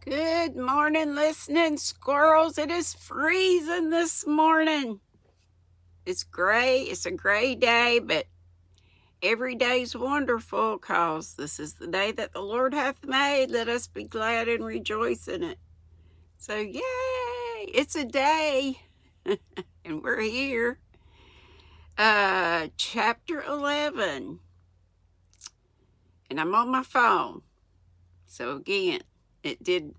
Good morning, listening squirrels. It is freezing this morning. It's gray. It's a gray day, but every day's wonderful because this is the day that the Lord hath made. Let us be glad and rejoice in it. So, yay! It's a day, and we're here. Chapter 11. And I'm on my phone. So, again, it did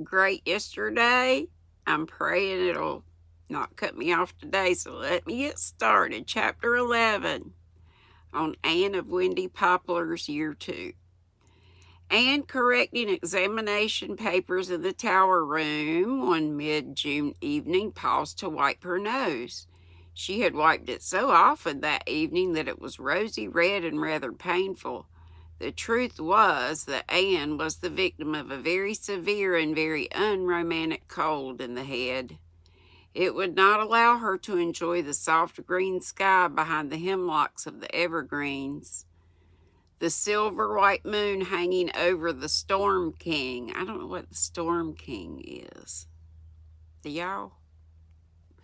great yesterday. I'm praying it'll not cut me off today, so let me get started. Chapter 11 on Anne of Windy Poplar's Year 2. Anne, correcting examination papers in the tower room one mid-June evening, paused to wipe her nose. She had wiped it so often that evening that it was rosy red and rather painful. The truth was that Anne was the victim of a very severe and very unromantic cold in the head. It would not allow her to enjoy the soft green sky behind the hemlocks of the evergreens. The silver white moon hanging over the Storm King. I don't know what the Storm King is. Do y'all?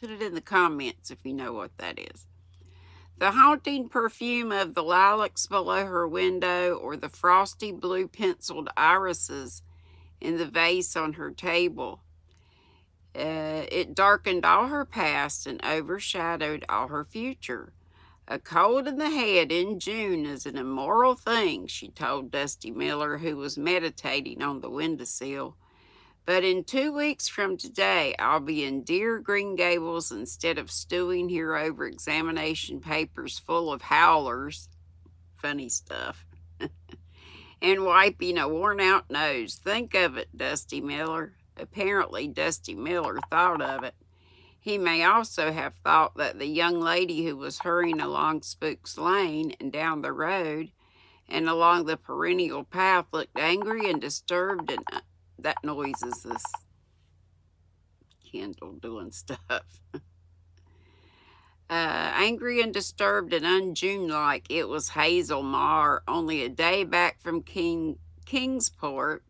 Put it in the comments if you know what that is. The haunting perfume of the lilacs below her window, or the frosty blue penciled irises in the vase on her table. It darkened all her past and overshadowed all her future. A cold in the head in June is an immoral thing, she told Dusty Miller, who was meditating on the windowsill. But in 2 weeks from today, I'll be in dear Green Gables instead of stewing here over examination papers full of howlers, funny stuff, and wiping a worn-out nose. Think of it, Dusty Miller. Apparently, Dusty Miller thought of it. He may also have thought that the young lady who was hurrying along Spook's Lane and down the road and along the perennial path looked angry and disturbed, and that noise is this Kindle doing stuff. Angry and disturbed and un-June-like. It was Hazel Marr, only a day back from Kingsport,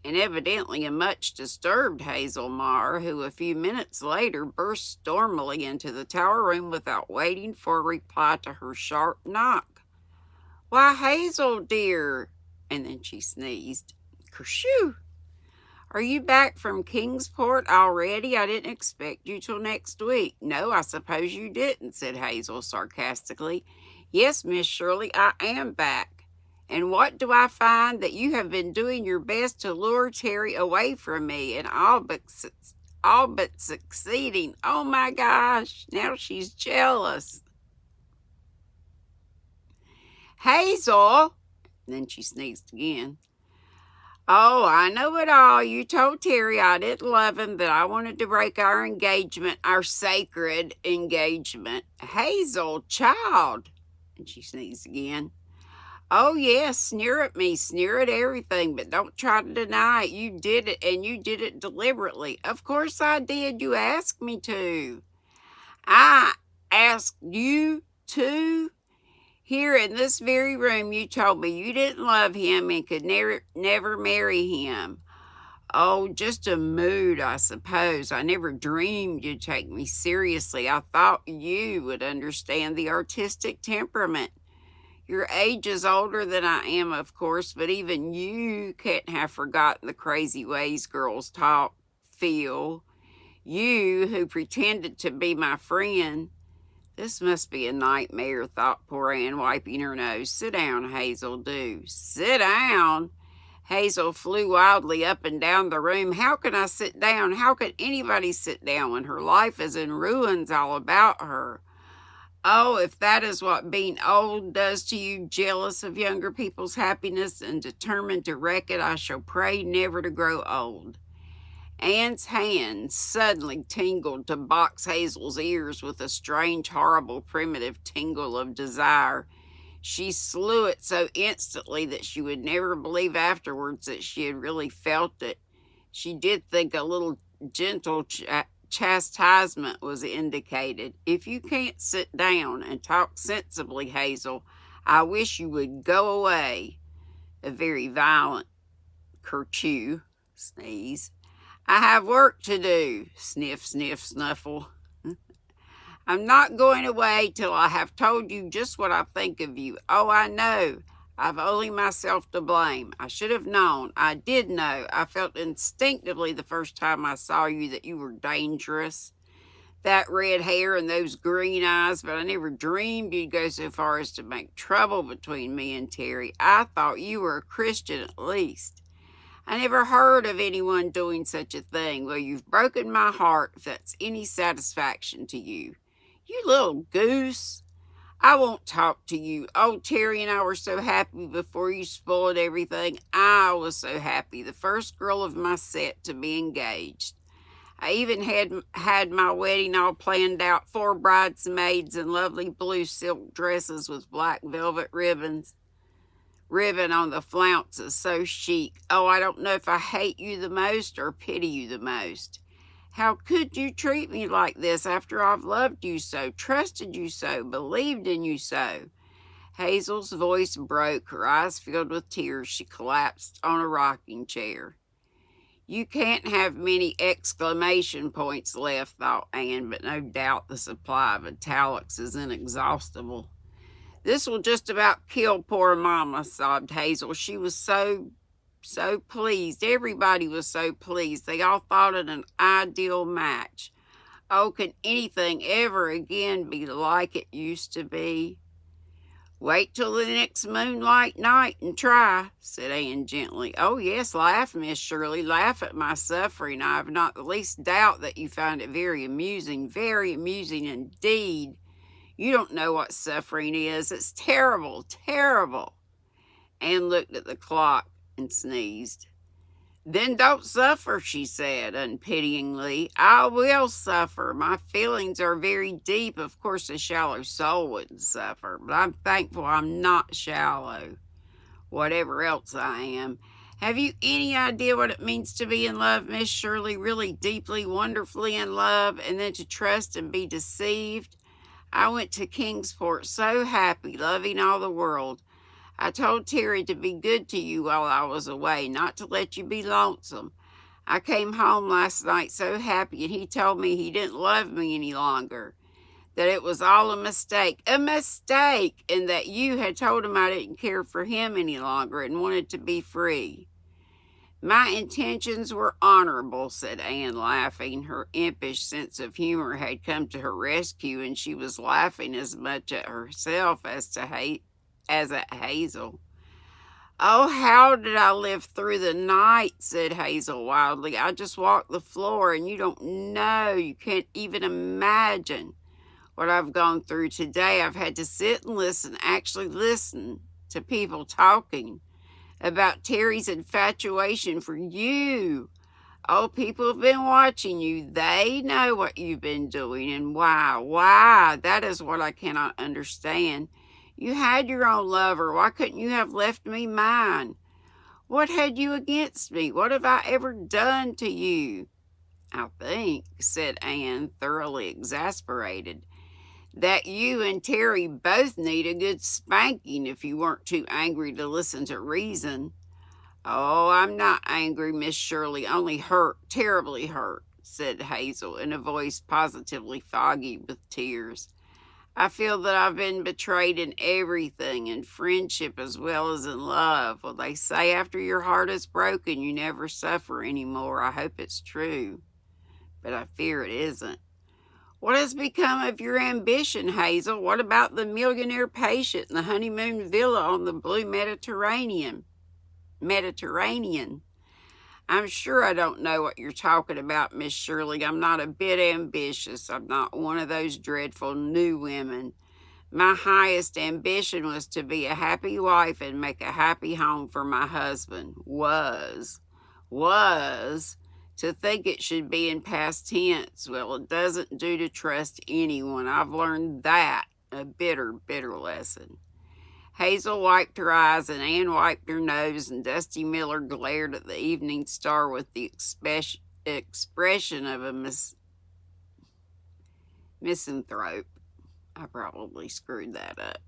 and evidently a much disturbed Hazel Marr, who a few minutes later burst stormily into the tower room without waiting for a reply to her sharp knock. "Why, Hazel, dear," and then she sneezed. Kershoo! "Are you back from Kingsport already? I didn't expect you till next week." "No, I suppose you didn't," said Hazel sarcastically. "Yes, Miss Shirley, I am back. And what do I find? That you have been doing your best to lure Terry away from me, and all but succeeding. Oh my gosh, now she's jealous." "Hazel," and then she sneezed again. "Oh, I know it all. You told Terry I didn't love him, that I wanted to break our engagement, our sacred engagement." "Hazel, child," and she sneezed again. "Oh, yes, sneer at me, sneer at everything, but don't try to deny it. You did it, and you did it deliberately." "Of course I did. You asked me to." "I asked you to? Here in this very room, you told me you didn't love him and could never marry him." "Oh, just a mood, I suppose. I never dreamed you'd take me seriously. I thought you would understand the artistic temperament. Your age is older than I am, of course, but even you can't have forgotten the crazy ways girls talk, feel. You, who pretended to be my friend." "This must be a nightmare," thought poor Anne, wiping her nose. "Sit down, Hazel, do." "Sit down?" Hazel flew wildly up and down the room. "How can I sit down? How can anybody sit down when her life is in ruins all about her?" "Oh, if that is what being old does to you, jealous of younger people's happiness and determined to wreck it, I shall pray never to grow old." Anne's hand suddenly tingled to box Hazel's ears with a strange, horrible, primitive tingle of desire. She slew it so instantly that she would never believe afterwards that she had really felt it. She did think a little gentle chastisement was indicated. "If you can't sit down and talk sensibly, Hazel, I wish you would go away." A very violent curfew. Sneeze. I have work to do. Sniff, sniff, snuffle. I'm not going away till I have told you just what I think of you. Oh, I know. I've only myself to blame. I should have known. I did know. I felt instinctively the first time I saw you that you were dangerous. That red hair and those green eyes, but I never dreamed you'd go so far as to make trouble between me and Terry. I thought you were a Christian at least. I never heard of anyone doing such a thing. Well, you've broken my heart, if that's any satisfaction to you. You little goose. I won't talk to you. Oh, Terry and I were so happy before you spoiled everything. I was so happy. The first girl of my set to be engaged. I even had my wedding all planned out. 4 bridesmaids in lovely blue silk dresses with black velvet ribbon on the flounces, so chic. Oh, I don't know if I hate you the most or pity you the most. How could you treat me like this after I've loved you so, trusted you so, believed in you so? Hazel's voice broke. Her eyes filled with tears. She collapsed on a rocking chair. You can't have many exclamation points left, thought Anne, but no doubt the supply of italics is inexhaustible. This will just about kill poor Mama, sobbed Hazel. She was so pleased. Everybody was so pleased. They all thought it an ideal match. Oh, can anything ever again be like it used to be? Wait till the next moonlight night and try, said Anne gently. Oh, yes, laugh, Miss Shirley. Laugh at my suffering. I have not the least doubt that you find it very amusing indeed. You don't know what suffering is. It's terrible, terrible. Anne looked at the clock and sneezed. Then don't suffer, she said unpityingly. I will suffer. My feelings are very deep. Of course, a shallow soul wouldn't suffer, but I'm thankful I'm not shallow, whatever else I am. Have you any idea what it means to be in love, Miss Shirley? Really deeply, wonderfully in love, and then to trust and be deceived? I went to Kingsport so happy, loving all the world. I told Terry to be good to you while I was away, not to let you be lonesome. I came home last night so happy, and he told me he didn't love me any longer, that it was all a mistake, and that you had told him I didn't care for him any longer and wanted to be free. My intentions were honorable, said Anne, laughing. Her impish sense of humor had come to her rescue, and she was laughing as much at herself as at Hazel. Oh, how did I live through the night, said Hazel wildly. I just walked the floor, and you don't know, you can't even imagine what I've gone through today. I've had to sit and listen, actually listen to people talking about Terry's infatuation for you. Oh, people have been watching you. They know what you've been doing and why. Why? That is what I cannot understand. You had your own lover. Why couldn't you have left me mine? What had you against me? What have I ever done to you? I think, said Anne, thoroughly exasperated, that you and Terry both need a good spanking if you weren't too angry to listen to reason. Oh, I'm not angry, Miss Shirley, only hurt, terribly hurt, said Hazel in a voice positively foggy with tears. I feel that I've been betrayed in everything, in friendship as well as in love. Well, they say after your heart is broken, you never suffer anymore. I hope it's true, but I fear it isn't. What has become of your ambition, Hazel? What about the millionaire patient and the honeymoon villa on the blue Mediterranean? I'm sure I don't know what you're talking about, Miss Shirley. I'm not a bit ambitious. I'm not one of those dreadful new women. My highest ambition was to be a happy wife and make a happy home for my husband. Was. To think it should be in past tense. Well, it doesn't do to trust anyone. I've learned that. A bitter, bitter lesson. Hazel wiped her eyes, and Anne wiped her nose, and Dusty Miller glared at the evening star with the expression of a misanthrope. I probably screwed that up.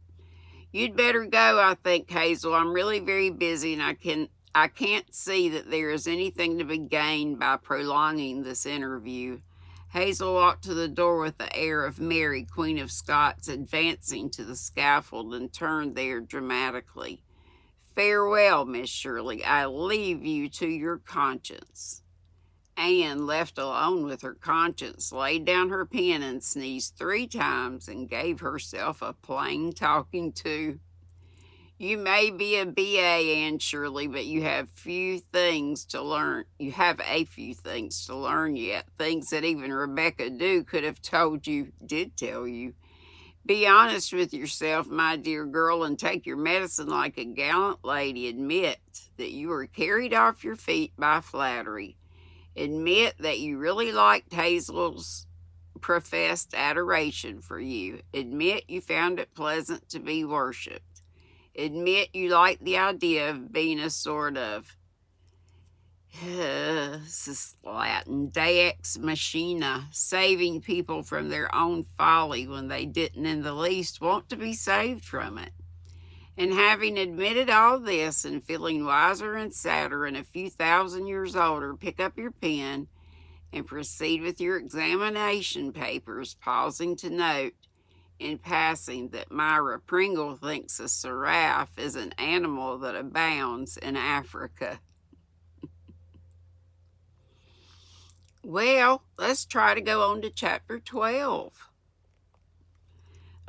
You'd better go, I think, Hazel. I'm really very busy, and I can't see that there is anything to be gained by prolonging this interview. Hazel walked to the door with the air of Mary, Queen of Scots, advancing to the scaffold, and turned there dramatically. Farewell, Miss Shirley. I leave you to your conscience. Anne, left alone with her conscience, laid down her pen and sneezed 3 times and gave herself a plain talking to. You may be a BA, Anne Shirley, but you have few things to learn. You have a few things to learn yet. Things that even Rebecca Dew could have told you, did tell you. Be honest with yourself, my dear girl, and take your medicine like a gallant lady. Admit that you were carried off your feet by flattery. Admit that you really liked Hazel's professed adoration for you. Admit you found it pleasant to be worshipped. Admit you liked the idea of being a sort of, this is Latin, deus ex machina, saving people from their own folly when they didn't in the least want to be saved from it. And having admitted all this and feeling wiser and sadder and a few thousand years older, pick up your pen and proceed with your examination papers, pausing to note in passing that Myra Pringle thinks a giraffe is an animal that abounds in Africa. Well, let's try to go on to chapter 12.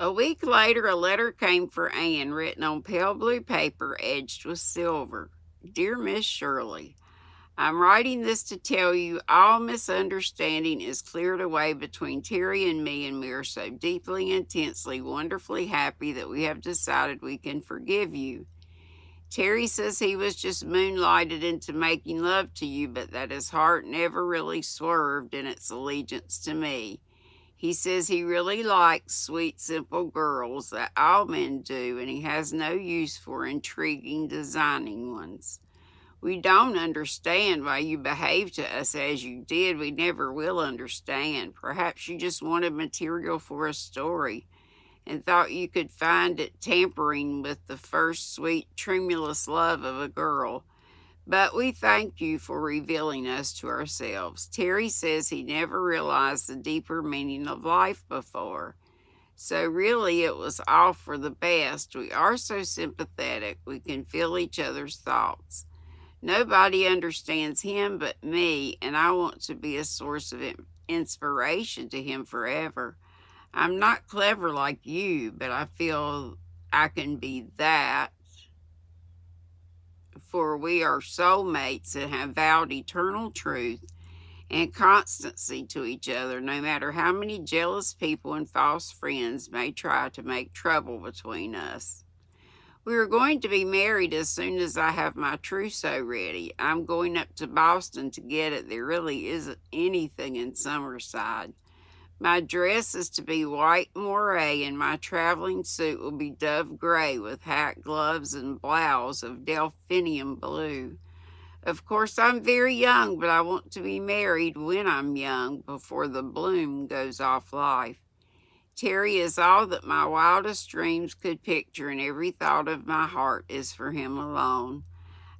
A week later, a letter came for Anne, written on pale blue paper, edged with silver. Dear Miss Shirley, I'm writing this to tell you all misunderstanding is cleared away between Terry and me, and we are so deeply, intensely, wonderfully happy that we have decided we can forgive you. Terry says he was just moonlighted into making love to you, but that his heart never really swerved in its allegiance to me. He says he really likes sweet, simple girls that all men do, and he has no use for intriguing, designing ones. We don't understand why you behaved to us as you did. We never will understand. Perhaps you just wanted material for a story and thought you could find it tampering with the first sweet, tremulous love of a girl. But we thank you for revealing us to ourselves. Terry says he never realized the deeper meaning of life before. So really it was all for the best. We are so sympathetic. We can feel each other's thoughts. Nobody understands him but me, and I want to be a source of inspiration to him forever. I'm not clever like you, but I feel I can be that. For we are soulmates and have vowed eternal truth and constancy to each other, no matter how many jealous people and false friends may try to make trouble between us. We are going to be married as soon as I have my trousseau ready. I'm going up to Boston to get it. There really isn't anything in Summerside. My dress is to be white moiré, and my traveling suit will be dove gray with hat, gloves, and blouse of delphinium blue. Of course, I'm very young, but I want to be married when I'm young, before the bloom goes off life. Terry is all that my wildest dreams could picture, and every thought of my heart is for him alone.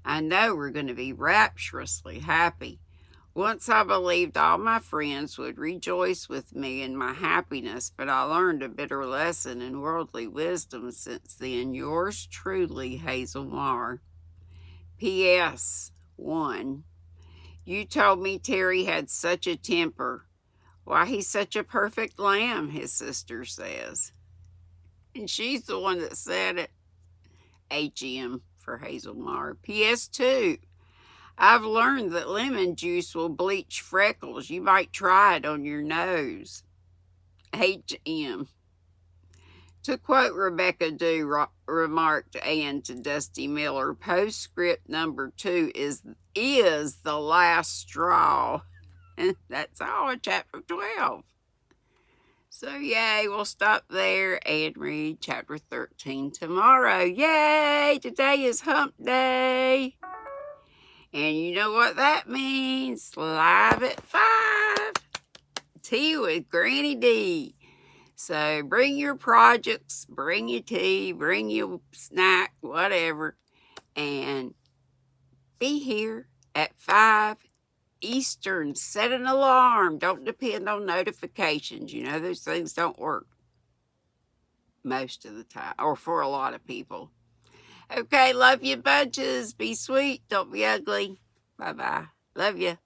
I know we're going to be rapturously happy. Once I believed all my friends would rejoice with me in my happiness, but I learned a bitter lesson in worldly wisdom since then. Yours truly, Hazel Marr. P.S. 1. You told me Terry had such a temper. Why, he's such a perfect lamb, his sister says. And she's the one that said it. H.M. for Hazel Marr. P.S. 2. I've learned that lemon juice will bleach freckles. You might try it on your nose. H.M. To quote Rebecca Dew, remarked Anne to Dusty Miller, postscript number 2 is the last straw. And that's all in chapter 12. So, yay, we'll stop there and read chapter 13 tomorrow. Yay! Today is hump day. And you know what that means? Live at 5. Tea with Granny D. So bring your projects, bring your tea, bring your snack, whatever. And be here at 5 Eastern. Set an alarm. Don't depend on notifications. You know, those things don't work most of the time, or for a lot of people. Okay, love you bunches. Be sweet. Don't be ugly. Bye-bye. Love you.